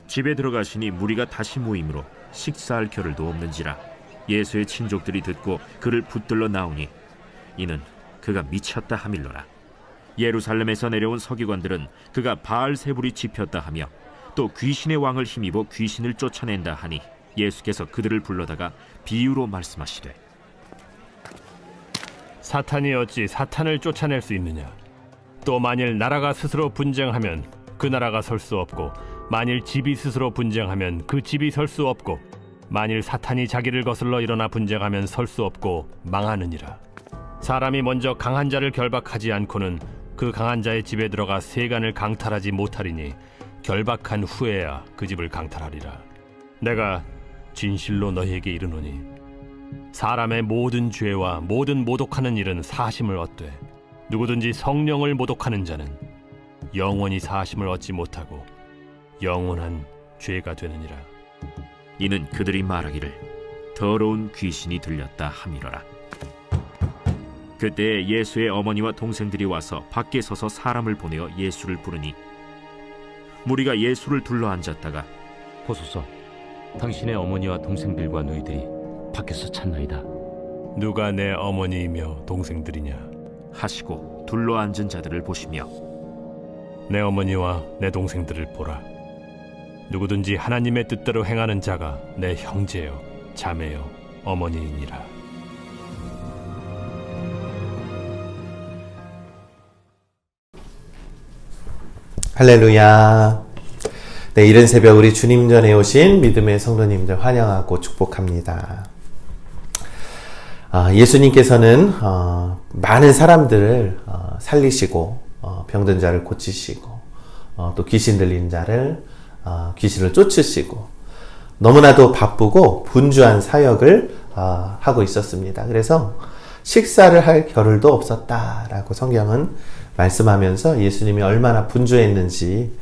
집에 들어가시니 무리가 다시 모이므로 식사할 겨를도 없는지라 예수의 친족들이 듣고 그를 붙들러 나오니 이는 그가 미쳤다 하밀러라. 예루살렘에서 내려온 서기관들은 그가 바알세불이 집혔다 하며 또 귀신의 왕을 힘입어 귀신을 쫓아낸다 하니 예수께서 그들을 불러다가 비유로 말씀하시되 사탄이 어찌 사탄을 쫓아낼 수 있느냐? 또 만일 나라가 스스로 분쟁하면 그 나라가 설 수 없고 만일 집이 스스로 분쟁하면 그 집이 설 수 없고 만일 사탄이 자기를 거슬러 일어나 분쟁하면 설 수 없고 망하느니라. 사람이 먼저 강한 자를 결박하지 않고는 그 강한 자의 집에 들어가 세간을 강탈하지 못하리니 결박한 후에야 그 집을 강탈하리라. 내가 진실로 너희에게 이르노니 사람의 모든 죄와 모든 모독하는 일은 사심을 얻되 누구든지 성령을 모독하는 자는 영원히 사심을 얻지 못하고 영원한 죄가 되느니라. 이는 그들이 말하기를 더러운 귀신이 들렸다 하밀어라. 그때 예수의 어머니와 동생들이 와서 밖에 서서 사람을 보내어 예수를 부르니 무리가 예수를 둘러 앉았다가 보소서, 당신의 어머니와 동생들과 너희들이 밖에서 찾나이다. 누가 내 어머니이며 동생들이냐? 하시고 둘러 앉은 자들을 보시며 내 어머니와 내 동생들을 보라. 누구든지 하나님의 뜻대로 행하는 자가 내 형제요 자매요 어머니이니라. 할렐루야. 네, 이른 새벽 우리 주님 전에 오신 믿음의 성도님들 환영하고 축복합니다. 예수님께서는 많은 사람들을 살리시고 병든 자를 고치시고 또 귀신 들린 자를 귀신을 쫓으시고 너무나도 바쁘고 분주한 사역을 하고 있었습니다. 그래서 식사를 할 겨를도 없었다라고 성경은 말씀하면서 예수님이 얼마나 분주했는지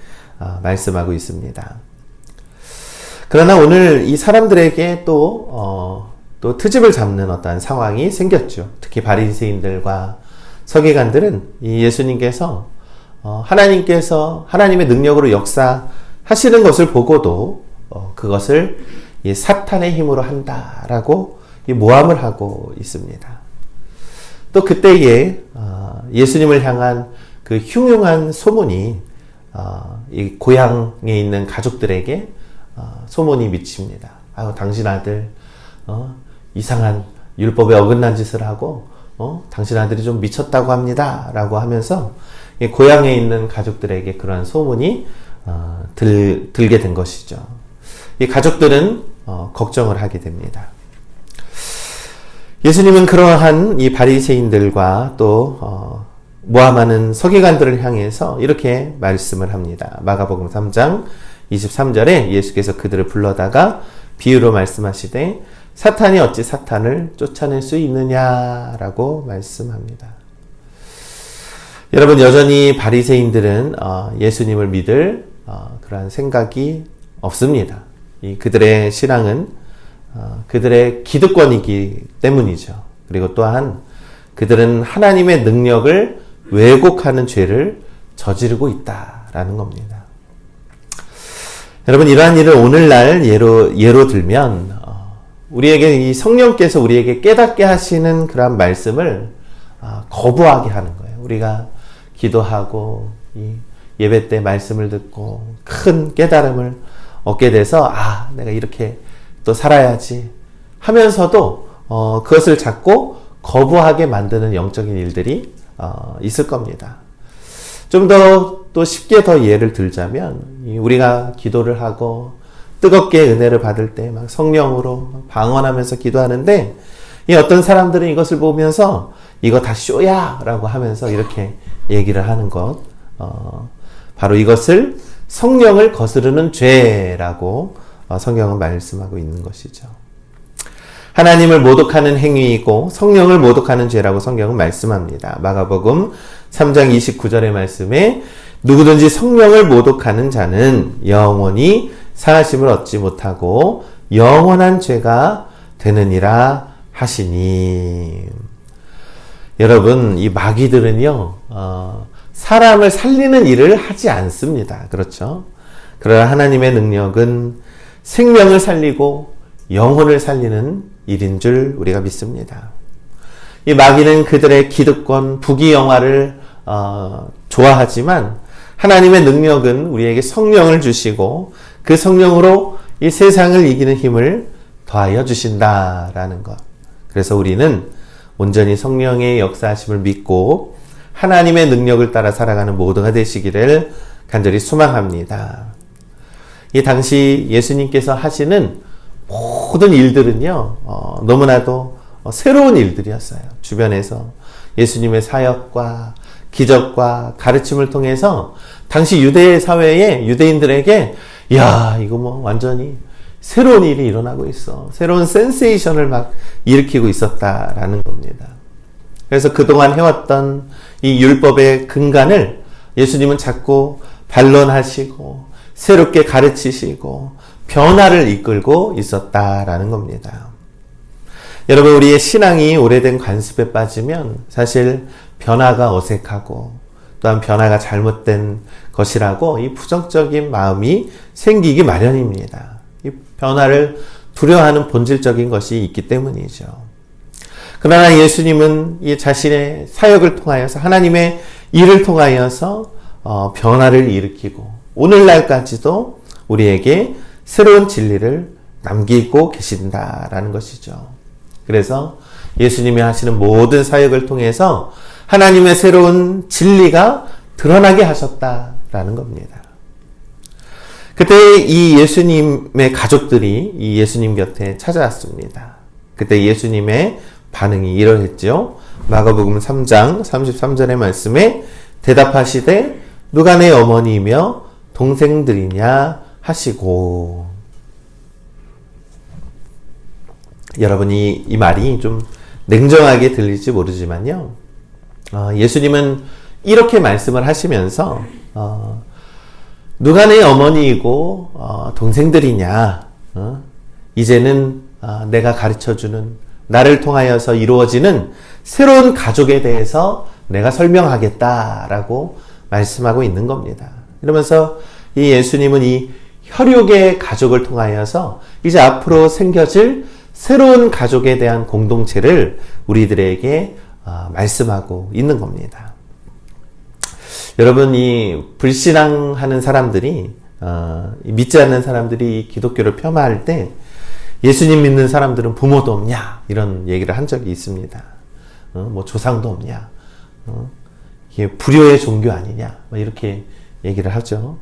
말씀하고 있습니다. 그러나 오늘 이 사람들에게 또 트집을 잡는 어떠한 상황이 생겼죠. 특히 바리새인들과 서기관들은 이 예수님께서 하나님께서 하나님의 능력으로 역사하시는 것을 보고도 그것을 이 사탄의 힘으로 한다라고 이 모함을 하고 있습니다. 또 그때에 예수님을 향한 그 흉흉한 소문이 이 고향에 있는 가족들에게 소문이 미칩니다. 아유, 당신 아들 이상한 율법에 어긋난 짓을 하고 당신 아들이 좀 미쳤다고 합니다 라고 하면서 이 고향에 있는 가족들에게 그러한 소문이 들게 된 것이죠. 이 가족들은 걱정을 하게 됩니다. 예수님은 그러한 이 바리새인들과 또 모함하는 서기관들을 향해서 이렇게 말씀을 합니다. 마가복음 3장 23절에 예수께서 그들을 불러다가 비유로 말씀하시되 사탄이 어찌 사탄을 쫓아낼 수 있느냐라고 말씀합니다. 여러분, 여전히 바리새인들은 예수님을 믿을 그러한 생각이 없습니다. 그들의 신앙은 그들의 기득권이기 때문이죠. 그리고 또한 그들은 하나님의 능력을 왜곡하는 죄를 저지르고 있다라는 겁니다. 여러분, 이러한 일을 오늘날 예로 들면 우리에게 이 성령께서 우리에게 깨닫게 하시는 그런 말씀을 거부하게 하는 거예요. 우리가 기도하고 이 예배 때 말씀을 듣고 큰 깨달음을 얻게 돼서 내가 이렇게 또 살아야지 하면서도 그것을 자꾸 거부하게 만드는 영적인 일들이 있을 겁니다. 좀 더 또 쉽게 더 예를 들자면 우리가 기도를 하고 뜨겁게 은혜를 받을 때 막 성령으로 방언하면서 기도하는데 이 어떤 사람들은 이것을 보면서 이거 다 쇼야 라고 하면서 이렇게 얘기를 하는 것, 바로 이것을 성령을 거스르는 죄라고 성경은 말씀하고 있는 것이죠. 하나님을 모독하는 행위이고 성령을 모독하는 죄라고 성경은 말씀합니다. 마가복음 3장 29절의 말씀에 누구든지 성령을 모독하는 자는 영원히 사하심을 얻지 못하고 영원한 죄가 되느니라 하시니. 여러분, 이 마귀들은요 사람을 살리는 일을 하지 않습니다. 그렇죠? 그러나 하나님의 능력은 생명을 살리고 영혼을 살리는 일인 줄 우리가 믿습니다. 이 마귀는 그들의 기득권, 부귀영화를 좋아하지만 하나님의 능력은 우리에게 성령을 주시고 그 성령으로 이 세상을 이기는 힘을 더하여 주신다라는 것. 그래서 우리는 온전히 성령의 역사하심을 믿고 하나님의 능력을 따라 살아가는 모두가 되시기를 간절히 소망합니다. 이 당시 예수님께서 하시는 모든 일들은요, 너무나도 새로운 일들이었어요. 주변에서 예수님의 사역과 기적과 가르침을 통해서 당시 유대 사회에 유대인들에게 야, 이거 뭐 완전히 새로운 일이 일어나고 있어. 새로운 센세이션을 막 일으키고 있었다라는 겁니다. 그래서 그동안 해왔던 이 율법의 근간을 예수님은 자꾸 반론하시고 새롭게 가르치시고 변화를 이끌고 있었다라는 겁니다. 여러분, 우리의 신앙이 오래된 관습에 빠지면 사실 변화가 어색하고 또한 변화가 잘못된 것이라고 이 부정적인 마음이 생기기 마련입니다. 이 변화를 두려워하는 본질적인 것이 있기 때문이죠. 그러나 예수님은 이 자신의 사역을 통하여서 하나님의 일을 통하여서 변화를 일으키고 오늘날까지도 우리에게 새로운 진리를 남기고 계신다라는 것이죠. 그래서 예수님이 하시는 모든 사역을 통해서 하나님의 새로운 진리가 드러나게 하셨다라는 겁니다. 그때 이 예수님의 가족들이 이 예수님 곁에 찾아왔습니다. 그때 예수님의 반응이 이러했죠. 마가복음 3장 33절의 말씀에 대답하시되 누가 내 어머니이며 동생들이냐 하시고. 여러분이 이 말이 좀 냉정하게 들릴지 모르지만요. 예수님은 이렇게 말씀을 하시면서 누가 내 어머니이고 동생들이냐, 이제는 내가 가르쳐주는 나를 통하여서 이루어지는 새로운 가족에 대해서 내가 설명하겠다라고 말씀하고 있는 겁니다. 이러면서 이 예수님은 이 혈육의 가족을 통하여서 이제 앞으로 생겨질 새로운 가족에 대한 공동체를 우리들에게 말씀하고 있는 겁니다. 여러분, 이 불신앙하는 사람들이 믿지 않는 사람들이 기독교를 폄하할 때 예수님 믿는 사람들은 부모도 없냐 이런 얘기를 한 적이 있습니다. 뭐 조상도 없냐, 이게 불효의 종교 아니냐 뭐 이렇게 얘기를 하죠.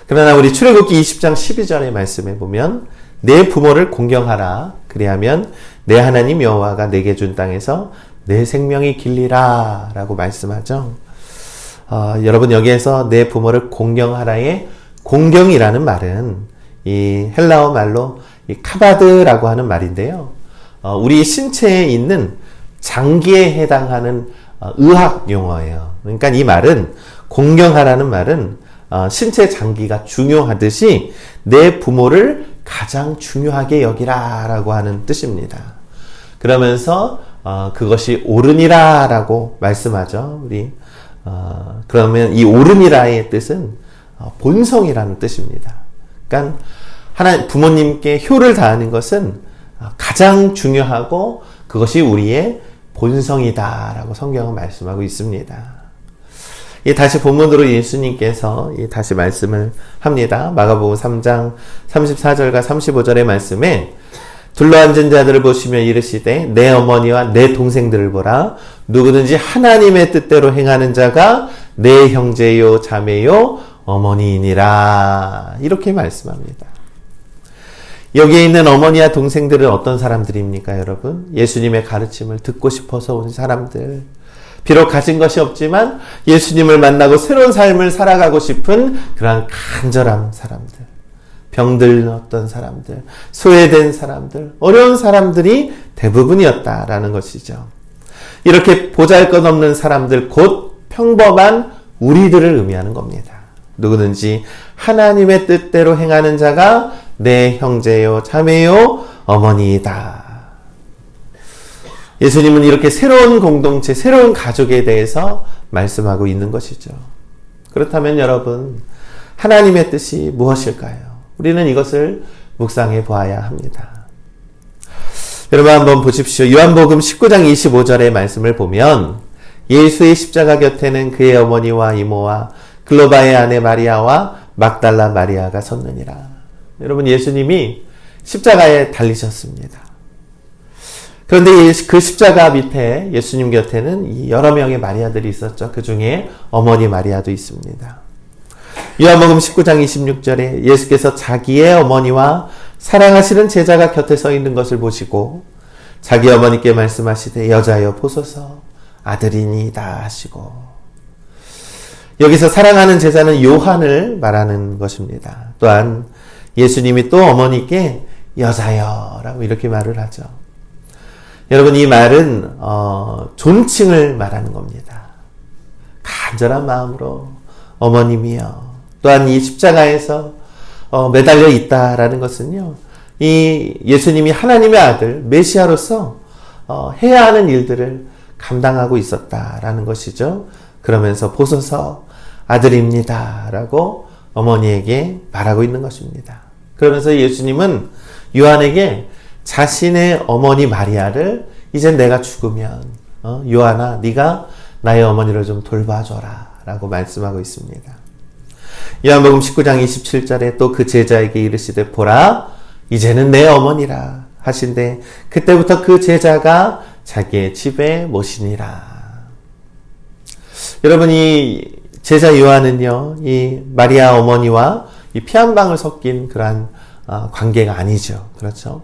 그러나 우리 출애굽기 20장 12절의 말씀에 보면 내 부모를 공경하라. 그리하면 내 하나님 여호와가 내게 준 땅에서 내 생명이 길리라 라고 말씀하죠. 여러분, 여기에서 내 부모를 공경하라의 공경이라는 말은 이 헬라어 말로 이 카바드라고 하는 말인데요. 우리 신체에 있는 장기에 해당하는 의학 용어예요. 그러니까 이 말은, 공경하라는 말은 신체 장기가 중요하듯이 내 부모를 가장 중요하게 여기라 라고 하는 뜻입니다. 그러면서 그것이 옳으니라 라고 말씀하죠. 우리 그러면 이 옳으니라의 뜻은 본성이라는 뜻입니다. 그러니까 부모님께 효를 다하는 것은 가장 중요하고 그것이 우리의 본성이다 라고 성경은 말씀하고 있습니다. 다시 본문으로 예수님께서 다시 말씀을 합니다. 마가복음 3장 34절과 35절의 말씀에 둘러앉은 자들을 보시며 이르시되 내 어머니와 내 동생들을 보라. 누구든지 하나님의 뜻대로 행하는 자가 내 형제요 자매요 어머니이니라. 이렇게 말씀합니다. 여기에 있는 어머니와 동생들은 어떤 사람들입니까, 여러분? 예수님의 가르침을 듣고 싶어서 온 사람들, 비록 가진 것이 없지만 예수님을 만나고 새로운 삶을 살아가고 싶은 그러한 간절한 사람들, 병들었던 사람들, 소외된 사람들, 어려운 사람들이 대부분이었다라는 것이죠. 이렇게 보잘것없는 사람들, 곧 평범한 우리들을 의미하는 겁니다. 누구든지 하나님의 뜻대로 행하는 자가 내 형제요 자매요 어머니이다. 예수님은 이렇게 새로운 공동체, 새로운 가족에 대해서 말씀하고 있는 것이죠. 그렇다면 여러분, 하나님의 뜻이 무엇일까요? 우리는 이것을 묵상해 보아야 합니다. 여러분 한번 보십시오. 요한복음 19장 25절의 말씀을 보면 예수의 십자가 곁에는 그의 어머니와 이모와 글로바의 아내 마리아와 막달라 마리아가 섰느니라. 여러분, 예수님이 십자가에 달리셨습니다. 그런데 그 십자가 밑에 예수님 곁에는 여러 명의 마리아들이 있었죠. 그 중에 어머니 마리아도 있습니다. 요한복음 19장 26절에 예수께서 자기의 어머니와 사랑하시는 제자가 곁에 서 있는 것을 보시고 자기 어머니께 말씀하시되 여자여 보소서 아들이니이다 하시고, 여기서 사랑하는 제자는 요한을 말하는 것입니다. 또한 예수님이 또 어머니께 여자여라고 이렇게 말을 하죠. 여러분, 이 말은 존칭을 말하는 겁니다. 간절한 마음으로 어머님이여. 또한 이 십자가에서 매달려 있다라는 것은요, 이 예수님이 하나님의 아들 메시아로서 해야 하는 일들을 감당하고 있었다라는 것이죠. 그러면서 보소서 아들입니다 라고 어머니에게 말하고 있는 것입니다. 그러면서 예수님은 요한에게 자신의 어머니 마리아를 이제 내가 죽으면 요한아 네가 나의 어머니를 좀 돌봐줘라 라고 말씀하고 있습니다. 요한복음 19장 27절에 또 그 제자에게 이르시되 보라 이제는 내 어머니라 하신데 그때부터 그 제자가 자기의 집에 모시니라. 여러분, 이 제자 요한은요, 이 마리아 어머니와 이 피 한 방울 섞인 그러한 관계가 아니죠. 그렇죠?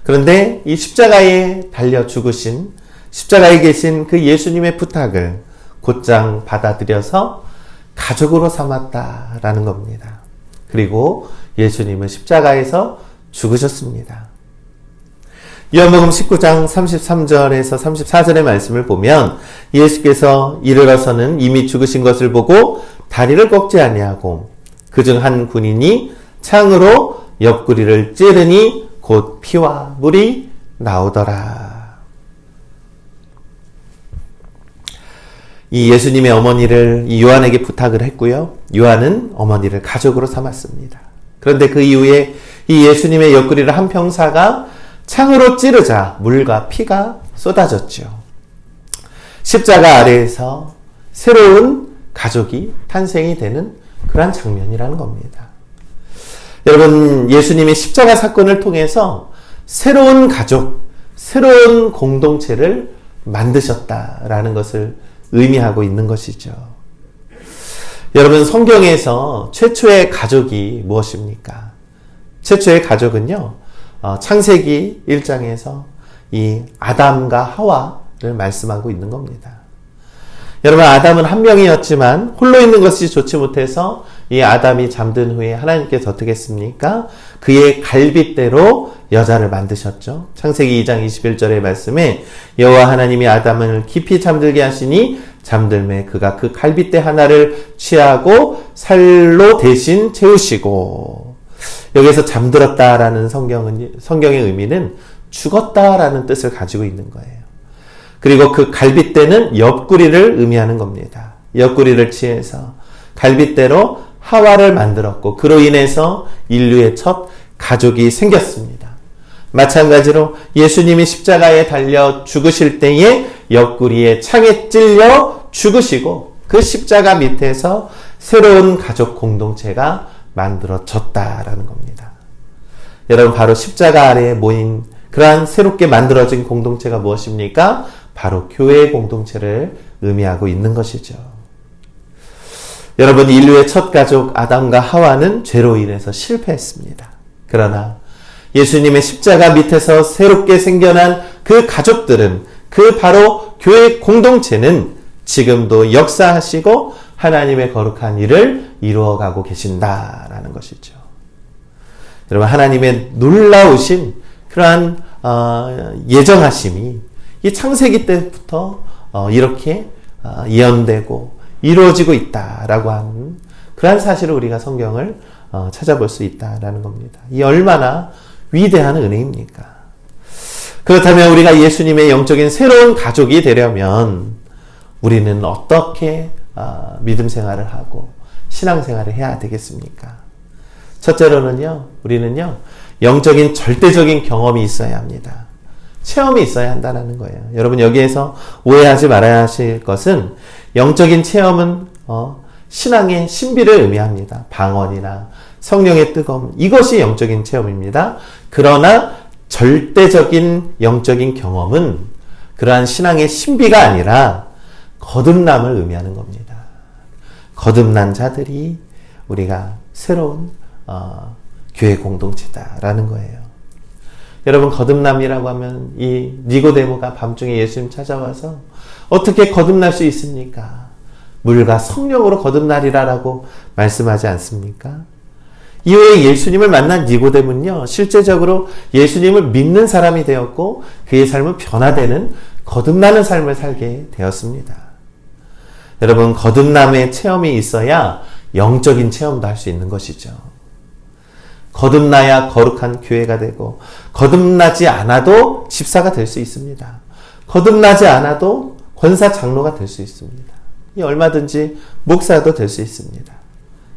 그런데 이 십자가에 달려 죽으신, 십자가에 계신 그 예수님의 부탁을 곧장 받아들여서 가족으로 삼았다라는 겁니다. 그리고 예수님은 십자가에서 죽으셨습니다. 요한복음 19장 33절에서 34절의 말씀을 보면 예수께서 이르러서는 이미 죽으신 것을 보고 다리를 꺾지 아니하고 그중 한 군인이 창으로 옆구리를 찌르니 곧 피와 물이 나오더라. 이 예수님의 어머니를 이 요한에게 부탁을 했고요. 요한은 어머니를 가족으로 삼았습니다. 그런데 그 이후에 이 예수님의 옆구리를 한 병사가 창으로 찌르자 물과 피가 쏟아졌죠. 십자가 아래에서 새로운 가족이 탄생이 되는 그러한 장면이라는 겁니다. 여러분, 예수님의 십자가 사건을 통해서 새로운 가족, 새로운 공동체를 만드셨다라는 것을 의미하고 있는 것이죠. 여러분, 성경에서 최초의 가족이 무엇입니까? 최초의 가족은요, 창세기 1장에서 이 아담과 하와를 말씀하고 있는 겁니다. 여러분, 아담은 한 명이었지만 홀로 있는 것이 좋지 못해서 이 아담이 잠든 후에 하나님께서 어떻게 했습니까? 그의 갈빗대로 여자를 만드셨죠. 창세기 2장 21절의 말씀에 여호와 하나님이 아담을 깊이 잠들게 하시니 잠들매 그가 그 갈빗대 하나를 취하고 살로 대신 채우시고, 여기서 잠들었다라는 성경의 의미는 죽었다라는 뜻을 가지고 있는 거예요. 그리고 그 갈빗대는 옆구리를 의미하는 겁니다. 옆구리를 취해서 갈빗대로 하와를 만들었고 그로 인해서 인류의 첫 가족이 생겼습니다. 마찬가지로 예수님이 십자가에 달려 죽으실 때에 옆구리에 창에 찔려 죽으시고 그 십자가 밑에서 새로운 가족 공동체가 만들어졌다라는 겁니다. 여러분, 바로 십자가 아래에 모인 그러한 새롭게 만들어진 공동체가 무엇입니까? 바로 교회의 공동체를 의미하고 있는 것이죠. 여러분, 인류의 첫 가족 아담과 하와는 죄로 인해서 실패했습니다. 그러나 예수님의 십자가 밑에서 새롭게 생겨난 그 가족들은, 그 바로 교회 공동체는 지금도 역사하시고 하나님의 거룩한 일을 이루어가고 계신다라는 것이죠. 여러분, 하나님의 놀라우신 그러한 예정하심이 이 창세기 때부터 이렇게 예언되고 이루어지고 있다라고 하는 그러한 사실을 우리가 성경을 찾아볼 수 있다라는 겁니다. 이 얼마나 위대한 은혜입니까? 그렇다면 우리가 예수님의 영적인 새로운 가족이 되려면 우리는 어떻게 믿음 생활을 하고 신앙생활을 해야 되겠습니까? 첫째로는요, 우리는요, 영적인 절대적인 경험이 있어야 합니다. 체험이 있어야 한다는 거예요. 여러분, 여기에서 오해하지 말아야 하실 것은 영적인 체험은 신앙의 신비를 의미합니다. 방언이나 성령의 뜨거움, 이것이 영적인 체험입니다. 그러나 절대적인 영적인 경험은 그러한 신앙의 신비가 아니라 거듭남을 의미하는 겁니다. 거듭난 자들이 우리가 새로운 교회 공동체다라는 거예요. 여러분, 거듭남이라고 하면 이 니고데모가 밤중에 예수님 찾아와서 어떻게 거듭날 수 있습니까? 물과 성령으로 거듭나리라라고 말씀하지 않습니까? 이후에 예수님을 만난 니고데모는요, 실제적으로 예수님을 믿는 사람이 되었고 그의 삶은 변화되는 거듭나는 삶을 살게 되었습니다. 여러분, 거듭남의 체험이 있어야 영적인 체험도 할 수 있는 것이죠. 거듭나야 거룩한 교회가 되고 거듭나지 않아도 집사가 될 수 있습니다. 거듭나지 않아도 권사 장로가 될 수 있습니다. 얼마든지 목사도 될 수 있습니다.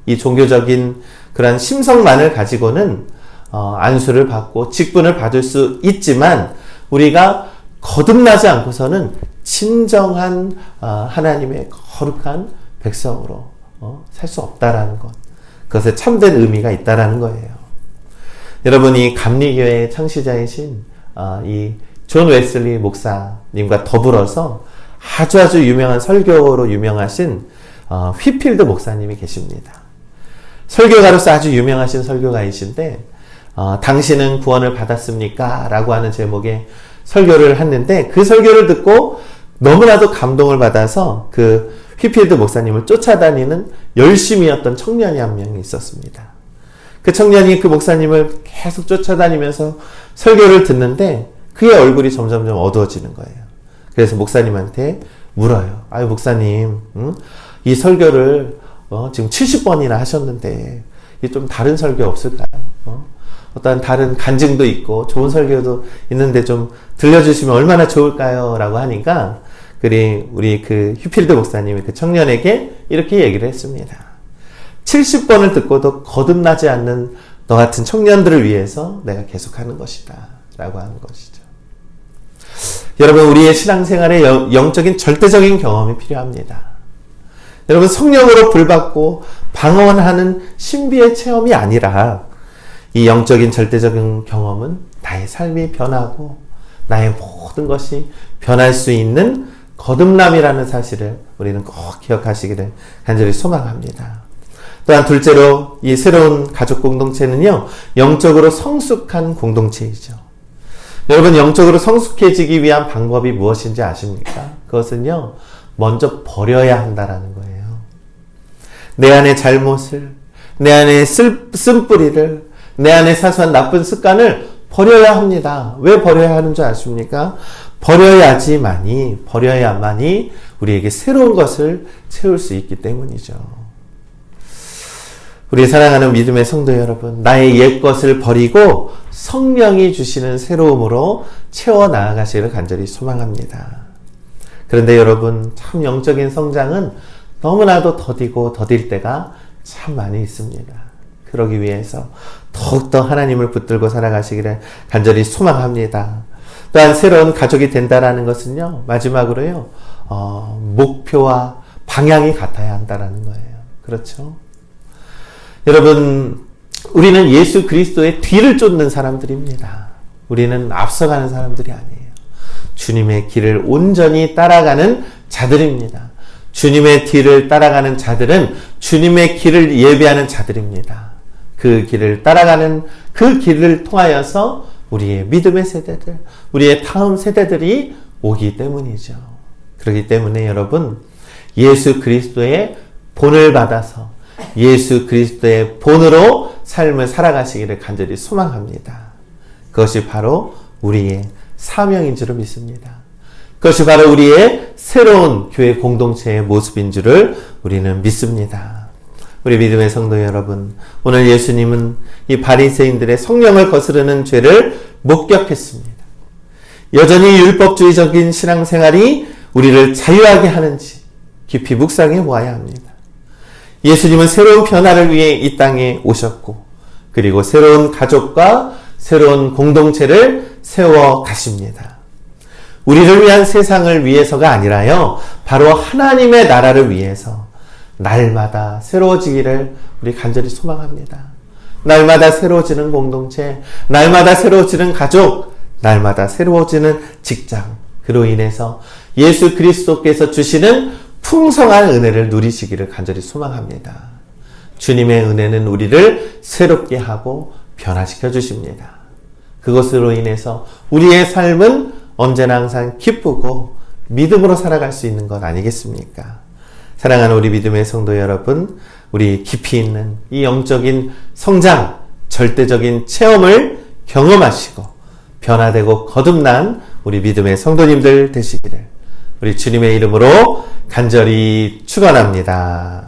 이 종교적인 그런 심성만을 가지고는 안수를 받고 직분을 받을 수 있지만 우리가 거듭나지 않고서는 진정한 하나님의 거룩한 백성으로 살 수 없다라는 것, 그것에 참된 의미가 있다라는 거예요. 여러분이 감리교회의 창시자이신 이 존 웨슬리 목사님과 더불어서 아주 유명한 설교로 유명하신 휘필드 목사님이 계십니다. 설교가로서 아주 유명하신 설교가이신데 당신은 구원을 받았습니까? 라고 하는 제목의 설교를 했는데 그 설교를 듣고 너무나도 감동을 받아서 그 휘필드 목사님을 쫓아다니는 열심이었던 청년이 한 명이 있었습니다. 그 청년이 그 목사님을 계속 쫓아다니면서 설교를 듣는데 그의 얼굴이 점점점 어두워지는 거예요. 그래서 목사님한테 물어요. 아유, 목사님, 이 설교를 지금 70번이나 하셨는데 좀 다른 설교 없을까요? 어떤 다른 간증도 있고 좋은 설교도 있는데 좀 들려주시면 얼마나 좋을까요? 라고 하니까 우리 그 휘필드 목사님이 그 청년에게 이렇게 얘기를 했습니다. 70번을 듣고도 거듭나지 않는 너 같은 청년들을 위해서 내가 계속하는 것이다 라고 하는 것이죠. 여러분, 우리의 신앙생활에 영적인 절대적인 경험이 필요합니다. 여러분, 성령으로 불받고 방언하는 신비의 체험이 아니라 이 영적인 절대적인 경험은 나의 삶이 변하고 나의 모든 것이 변할 수 있는 거듭남이라는 사실을 우리는 꼭 기억하시기를 간절히 소망합니다. 또한 둘째로 이 새로운 가족 공동체는요, 영적으로 성숙한 공동체이죠. 여러분, 영적으로 성숙해지기 위한 방법이 무엇인지 아십니까? 그것은요, 먼저 버려야 한다라는 거예요. 내 안의 잘못을, 내 안의 쓴뿌리를, 내 안의 사소한 나쁜 습관을 버려야 합니다. 왜 버려야 하는 줄 아십니까? 버려야만이 우리에게 새로운 것을 채울 수 있기 때문이죠. 우리 사랑하는 믿음의 성도 여러분, 나의 옛 것을 버리고 성령이 주시는 새로움으로 채워 나아가시기를 간절히 소망합니다. 그런데 여러분, 참 영적인 성장은 너무나도 더디고 더딜 때가 참 많이 있습니다. 그러기 위해서 더욱더 하나님을 붙들고 살아가시기를 간절히 소망합니다. 또한 새로운 가족이 된다라는 것은요, 마지막으로요, 목표와 방향이 같아야 한다라는 거예요. 그렇죠? 여러분, 우리는 예수 그리스도의 뒤를 쫓는 사람들입니다. 우리는 앞서가는 사람들이 아니에요. 주님의 길을 온전히 따라가는 자들입니다. 주님의 뒤를 따라가는 자들은 주님의 길을 예배하는 자들입니다. 그 길을 따라가는 그 길을 통하여서 우리의 믿음의 세대들, 우리의 다음 세대들이 오기 때문이죠. 그렇기 때문에 여러분, 예수 그리스도의 본을 받아서 예수 그리스도의 본으로 삶을 살아가시기를 간절히 소망합니다. 그것이 바로 우리의 사명인 줄을 믿습니다. 그것이 바로 우리의 새로운 교회 공동체의 모습인 줄을 우리는 믿습니다. 우리 믿음의 성도 여러분, 오늘 예수님은 이 바리새인들의 성령을 거스르는 죄를 목격했습니다. 여전히 율법주의적인 신앙생활이 우리를 자유하게 하는지 깊이 묵상해 보아야 합니다. 예수님은 새로운 변화를 위해 이 땅에 오셨고, 그리고 새로운 가족과 새로운 공동체를 세워 가십니다. 우리를 위한 세상을 위해서가 아니라요, 바로 하나님의 나라를 위해서 날마다 새로워지기를 우리 간절히 소망합니다. 날마다 새로워지는 공동체, 날마다 새로워지는 가족, 날마다 새로워지는 직장, 그로 인해서 예수 그리스도께서 주시는 풍성한 은혜를 누리시기를 간절히 소망합니다. 주님의 은혜는 우리를 새롭게 하고 변화시켜 주십니다. 그것으로 인해서 우리의 삶은 언제나 항상 기쁘고 믿음으로 살아갈 수 있는 것 아니겠습니까? 사랑하는 우리 믿음의 성도 여러분, 우리 깊이 있는 이 영적인 성장, 절대적인 체험을 경험하시고 변화되고 거듭난 우리 믿음의 성도님들 되시기를 우리 주님의 이름으로 간절히 축원합니다.